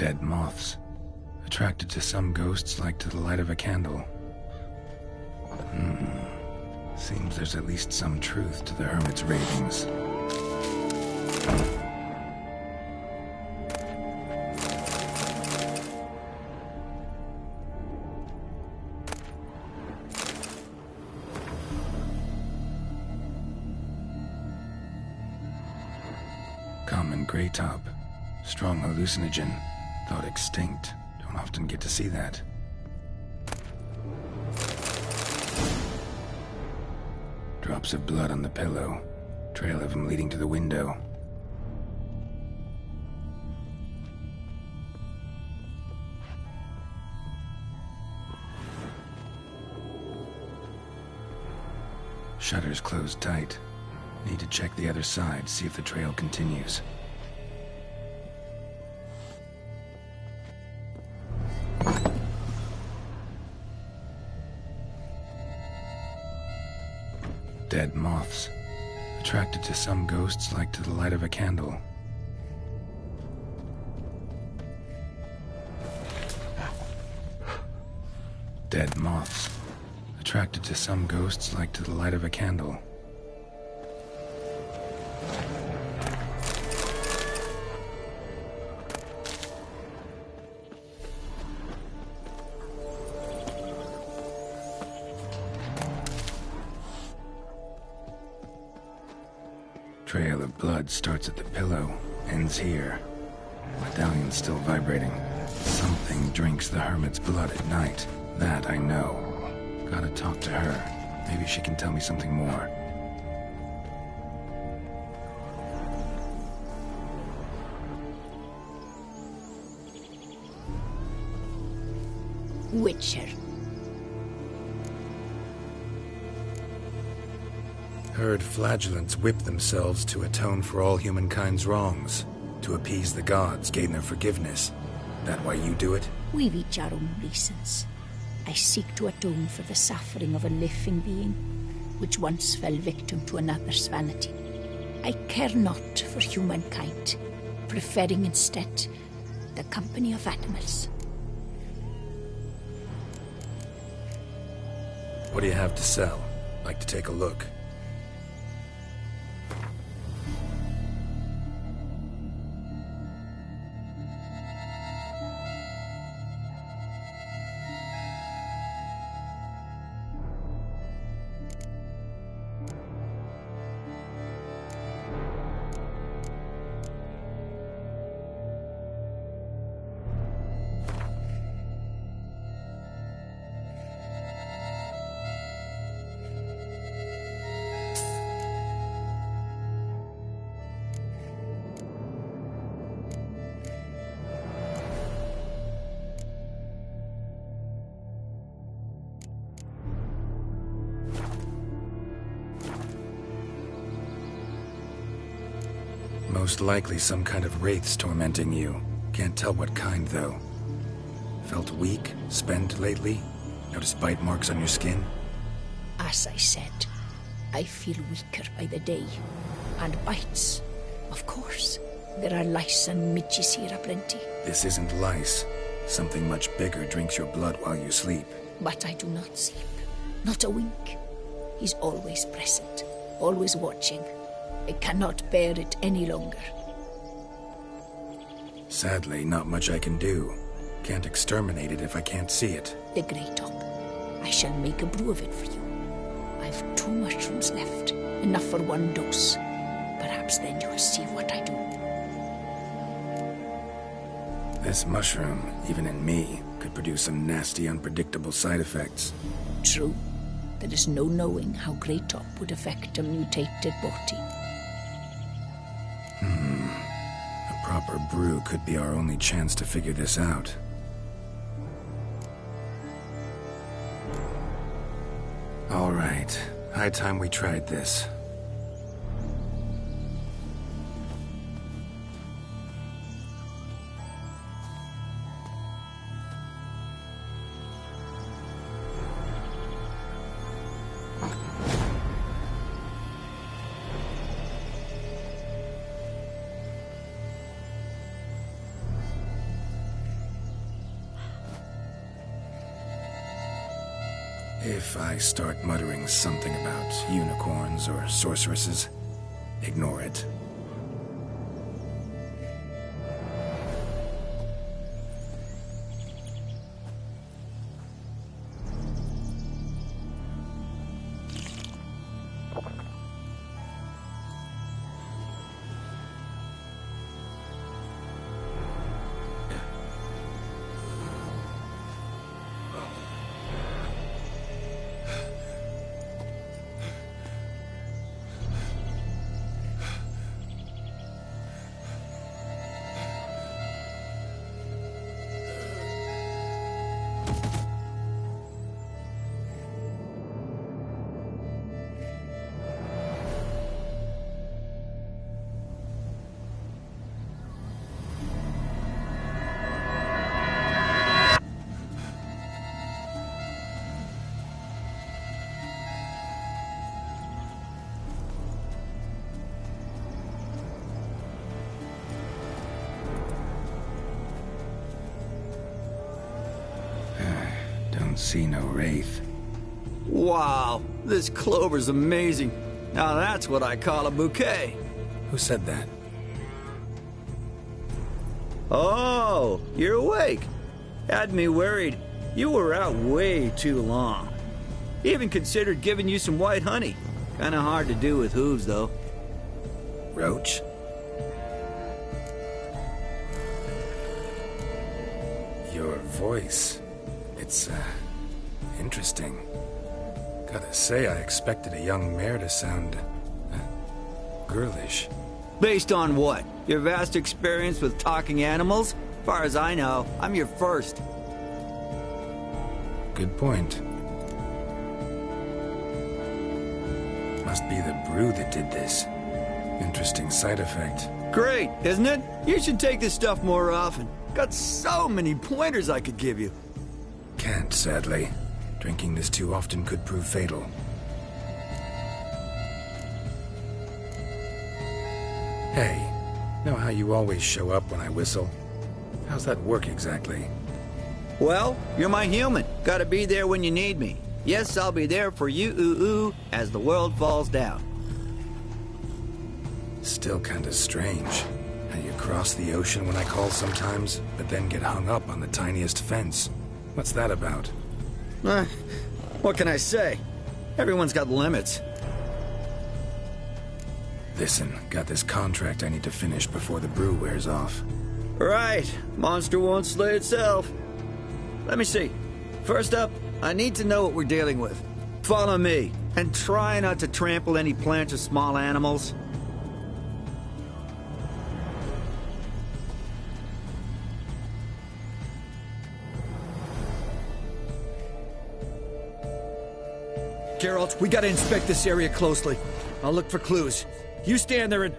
Dead moths, attracted to some ghosts like to the light of a candle. Seems there's at least some truth to the hermit's ravings. Common gray top. Strong hallucinogen. Thought extinct. Don't often get to see that. Drops of blood on the pillow. Trail of him leading to the window. Shutters closed tight. Need to check the other side, see if the trail continues. Dead moths, attracted to some ghosts like to the light of a candle. Dead moths, attracted to some ghosts like to the light of a candle. Trail of blood starts at the pillow, ends here. Medallion's still vibrating. Something drinks the hermit's blood at night. That I know. Gotta talk to her. Maybe she can tell me something more. Witcher. Heard flagellants whip themselves to atone for all humankind's wrongs, to appease the gods, gain their forgiveness. That why you do it? We've each our own reasons. I seek to atone for the suffering of a living being, which once fell victim to another's vanity. I care not for humankind, preferring instead the company of animals. What do you have to sell? Like to take a look. Most likely some kind of wraiths tormenting you. Can't tell what kind, though. Felt weak, spent lately? Notice bite marks on your skin? As I said, I feel weaker by the day. And bites, of course. There are lice and midges here aplenty. This isn't lice. Something much bigger drinks your blood while you sleep. But I do not sleep. Not a wink. He's always present, always watching. I cannot bear it any longer. Sadly, not much I can do. Can't exterminate it if I can't see it. The Grey Top. I shall make a brew of it for you. I've 2 mushrooms left, enough for 1 dose. Perhaps then you'll see what I do. This mushroom, even in me, could produce some nasty, unpredictable side effects. True. There is no knowing how Grey Top would affect a mutated body. A proper brew could be our only chance to figure this out. All right. High time we tried this. If I start muttering something about unicorns or sorceresses, ignore it. Don't see no wraith. Wow, this clover's amazing. Now that's what I call a bouquet. Who said that? Oh, you're awake. Had me worried. You were out way too long. Even considered giving you some white honey. Kinda hard to do with hooves, though. Roach? Your voice. It's, interesting. Gotta say, I expected a young mare to sound, girlish. Based on what? Your vast experience with talking animals? Far as I know, I'm your first. Good point. Must be the brew that did this. Interesting side effect. Great, isn't it? You should take this stuff more often. Got so many pointers I could give you. Can't, sadly. Drinking this too often could prove fatal. Hey, know how you always show up when I whistle? How's that work exactly? Well, you're my human. Gotta be there when you need me. Yes, I'll be there for you, ooh, as the world falls down. Still kinda strange. How you cross the ocean when I call sometimes, but then get hung up on the tiniest fence. What's that about? What can I say? Everyone's got limits. Listen, got this contract I need to finish before the brew wears off. Right. Monster won't slay itself. Let me see. First up, I need to know what we're dealing with. Follow me, and try not to trample any plants or small animals. Geralt, we gotta inspect this area closely. I'll look for clues. You stand there and...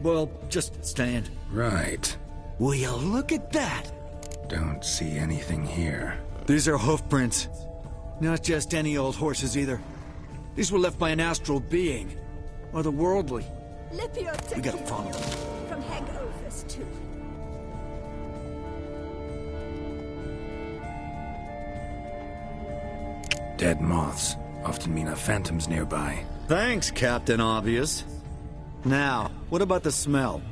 well, just stand. Right. Will you look at that? Don't see anything here. These are hoof prints. Not just any old horses either. These were left by an astral being. Otherworldly. We gotta follow them. From Hag-Ulfus, too. Dead moths often mean a phantom's nearby. Thanks, Captain Obvious. Now, what about the smell?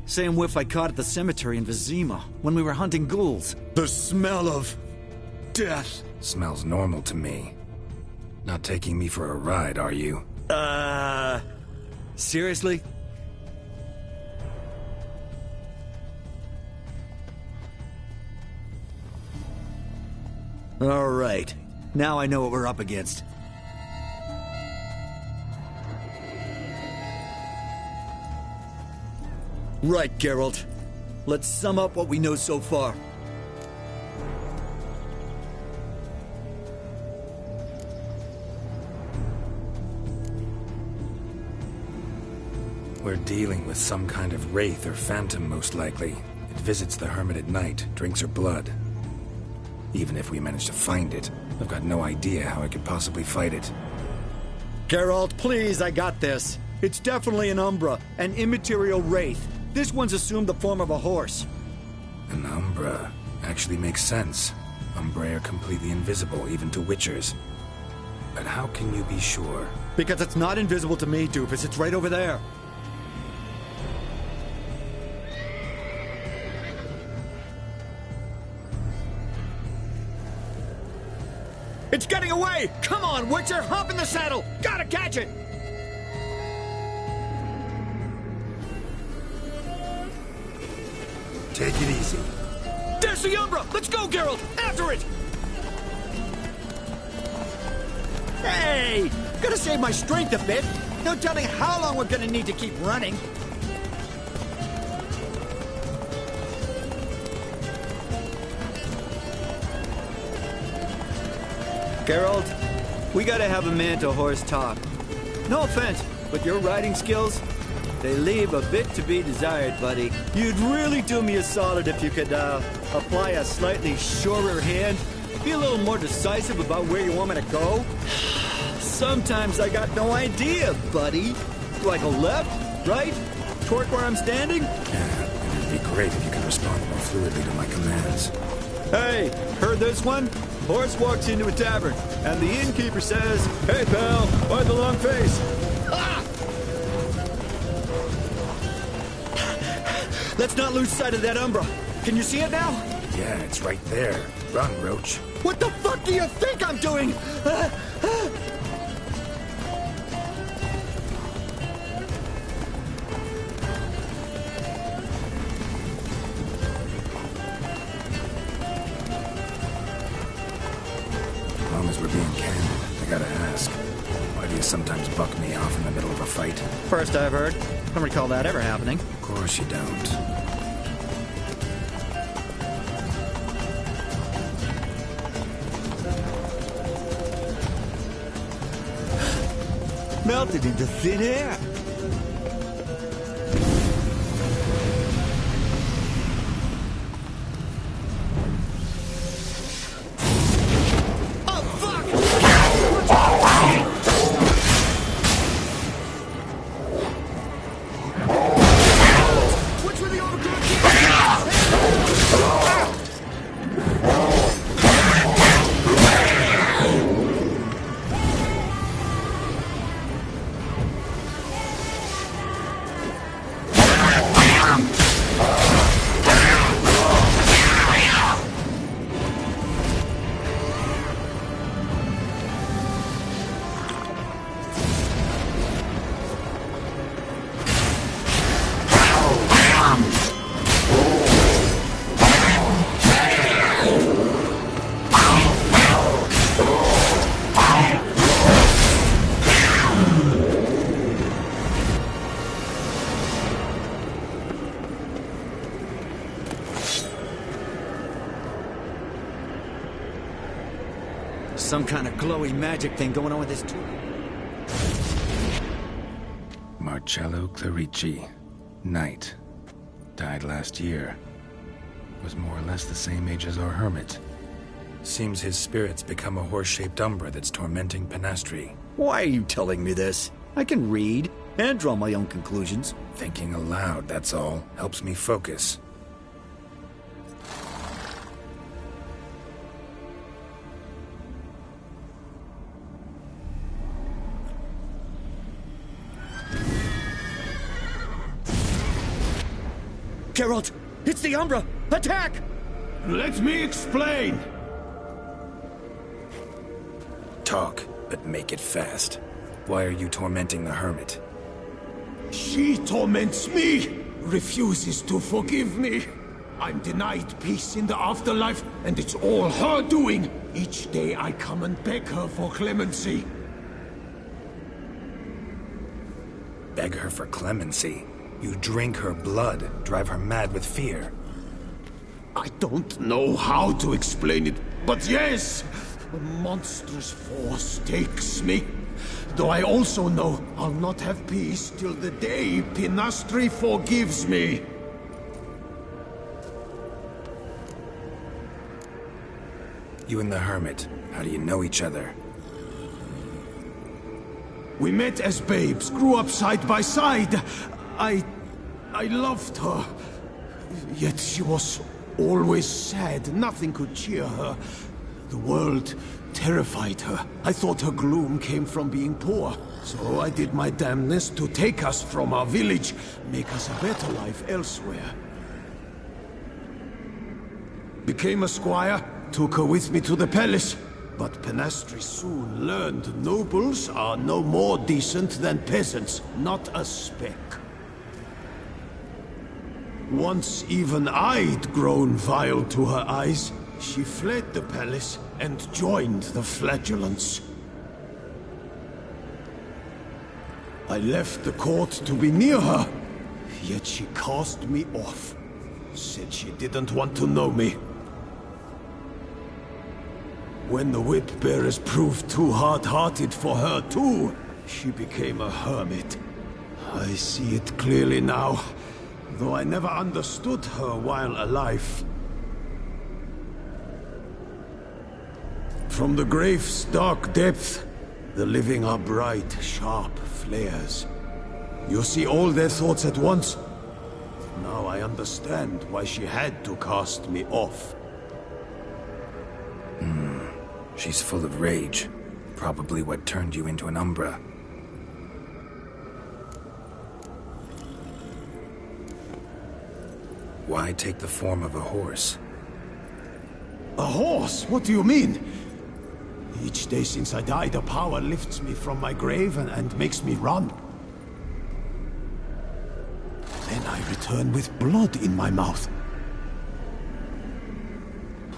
Same whiff I caught at the cemetery in Vizima when we were hunting ghouls. The smell of... death. Smells normal to me. Not taking me for a ride, are you? Seriously? All right. Now I know what we're up against. Right, Geralt. Let's sum up what we know so far. We're dealing with some kind of wraith or phantom, most likely. It visits the hermit at night, drinks her blood. Even if we manage to find it, I've got no idea how I could possibly fight it. Geralt, please, I got this. It's definitely an Umbra, an immaterial wraith. This one's assumed the form of a horse. An Umbra actually makes sense. Umbra are completely invisible, even to Witchers. But how can you be sure? Because it's not invisible to me, Doofus. It's right over there. It's getting away! Come on, Witcher! Hop in the saddle! Gotta catch it! Take it easy. There's the Umbra! Let's go, Geralt! After it! Hey! Gotta save my strength a bit. No telling how long we're gonna need to keep running. Geralt, we gotta have a man-to-horse talk. No offense, but your riding skills, they leave a bit to be desired, buddy. You'd really do me a solid if you could, apply a slightly surer hand. Be a little more decisive about where you want me to go. Sometimes I got no idea, buddy. Do I go left, right, toward where I'm standing? Yeah, it'd be great if you could respond more fluidly to my commands. Hey, heard this one? Horse walks into a tavern, and the innkeeper says, "Hey, pal, why the long face?" Ah! Let's not lose sight of that Umbra. Can you see it now? Yeah, it's right there. Run, Roach. What the fuck do you think I'm doing? As long as we're being candid, I gotta ask. Why do you sometimes buck me off in the middle of a fight? First I've heard. Don't recall that ever happening. Of course you don't. Melted into thin air. Oh, fuck! Which were the overgrown Some kind of glowy magic thing going on with this tool. Marcello Clerici. Knight. Died last year. Was more or less the same age as our hermit. Seems his spirit's become a horse-shaped umbra that's tormenting Penastri. Why are you telling me this? I can read and draw my own conclusions. Thinking aloud, that's all. Helps me focus. Geralt, it's the Umbra! Attack! Let me explain! Talk, but make it fast. Why are you tormenting the hermit? She torments me, refuses to forgive me. I'm denied peace in the afterlife, and it's all her doing. Each day I come and beg her for clemency. Beg her for clemency? You drink her blood, drive her mad with fear. I don't know how to explain it, but yes, a monstrous force takes me. Though I also know I'll not have peace till the day Penastri forgives me. You and the hermit, how do you know each other? We met as babes, grew up side by side. I loved her. Yet she was always sad. Nothing could cheer her. The world terrified her. I thought her gloom came from being poor. So I did my damnedest to take us from our village, make us a better life elsewhere. Became a squire, took her with me to the palace. But Penastri soon learned nobles are no more decent than peasants, not a speck. Once even I'd grown vile to her eyes, she fled the palace and joined the flagellants. I left the court to be near her, yet she cast me off. Said she didn't want to know me. When the whip-bearers proved too hard-hearted for her too, she became a hermit. I see it clearly now, though I never understood her while alive. From the grave's dark depth, the living are bright, sharp flares. You see all their thoughts at once. Now I understand why she had to cast me off. She's full of rage. Probably what turned you into an Umbra. Why take the form of a horse? A horse? What do you mean? Each day since I died, a power lifts me from my grave and makes me run. Then I return with blood in my mouth.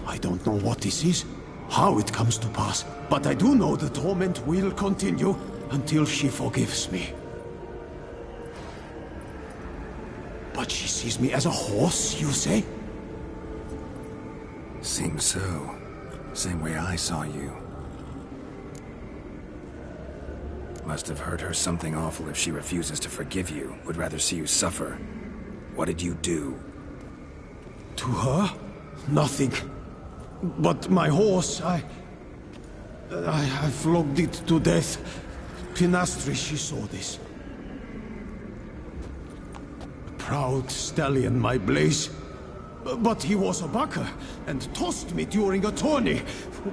I don't know what this is, how it comes to pass, but I do know the torment will continue until she forgives me. But she sees me as a horse, you say? Seems so. Same way I saw you. Must have hurt her something awful if she refuses to forgive you, would rather see you suffer. What did you do? To her? Nothing. But my horse, I flogged it to death. Penastri, she saw this. Proud stallion, my Blaze. But he was a bucker, and tossed me during a tourney.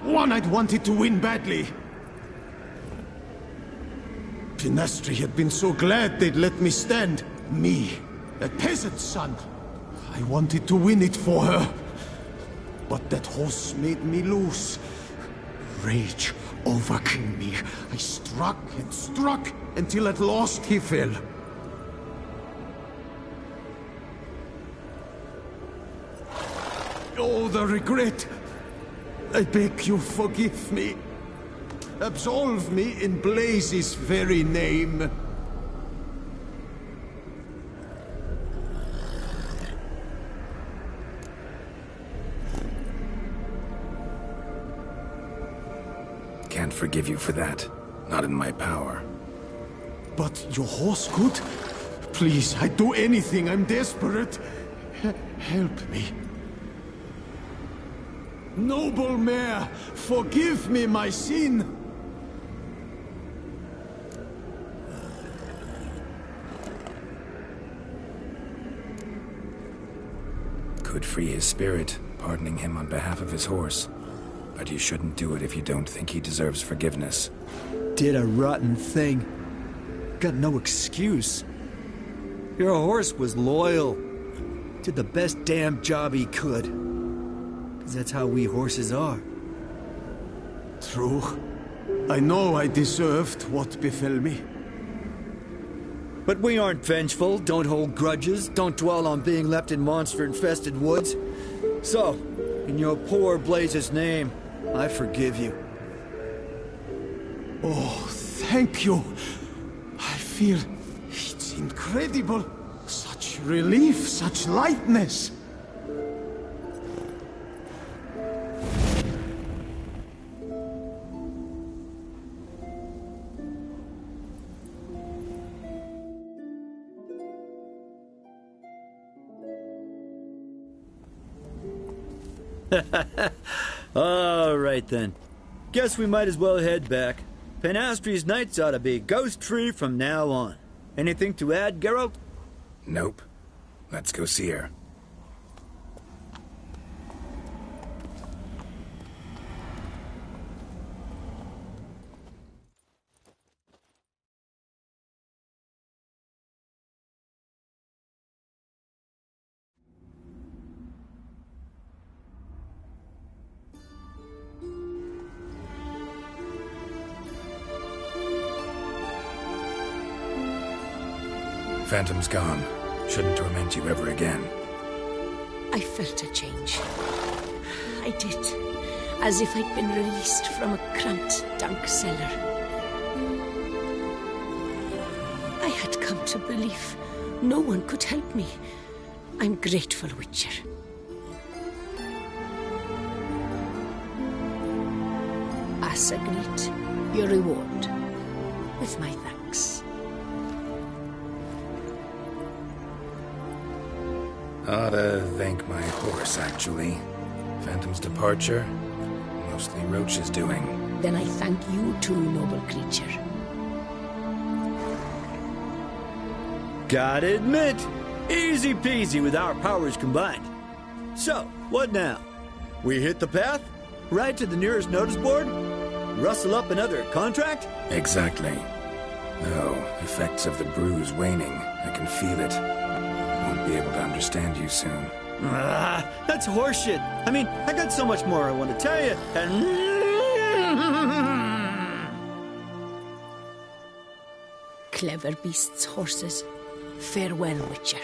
One I'd wanted to win badly. Penastri had been so glad they'd let me stand. Me, a peasant's son. I wanted to win it for her. But that horse made me lose. Rage overcame me. I struck and struck until at last he fell. Oh, the regret. I beg you, forgive me. Absolve me in Blaze's very name. Can't forgive you for that. Not in my power. But your horse could? Please, I'd do anything. I'm desperate. Help me. Noble mare, forgive me my sin. Could free his spirit, pardoning him on behalf of his horse. But you shouldn't do it if you don't think he deserves forgiveness. Did a rotten thing. Got no excuse. Your horse was loyal. Did the best damn job he could. 'Cause that's how we horses are. True. I know I deserved what befell me. But we aren't vengeful, don't hold grudges, don't dwell on being left in monster-infested woods. So, in your poor Blaze's name, I forgive you. Oh, thank you. I feel it's incredible. Such relief, such lightness. All right then. Guess we might as well head back. Penastri's nights ought to be ghost-free from now on. Anything to add, Geralt? Nope. Let's go see her. Phantom's gone. Shouldn't torment you ever again. I felt a change. I did. As if I'd been released from a cramped, dank cellar. I had come to believe no one could help me. I'm grateful, Witcher. Asagrit, your reward. With my thanks. Ought to thank my horse, actually. Phantom's departure, mostly Roach's doing. Then I thank you too, noble creature. Gotta admit, easy peasy with our powers combined. So, what now? We hit the path? Right to the nearest notice board? Rustle up another contract? Exactly. Though, effects of the bruise waning. I can feel it. Won't be able to understand you soon. That's horseshit. I mean, I got so much more I want to tell you, and... Clever beasts, horses. Farewell, Witcher.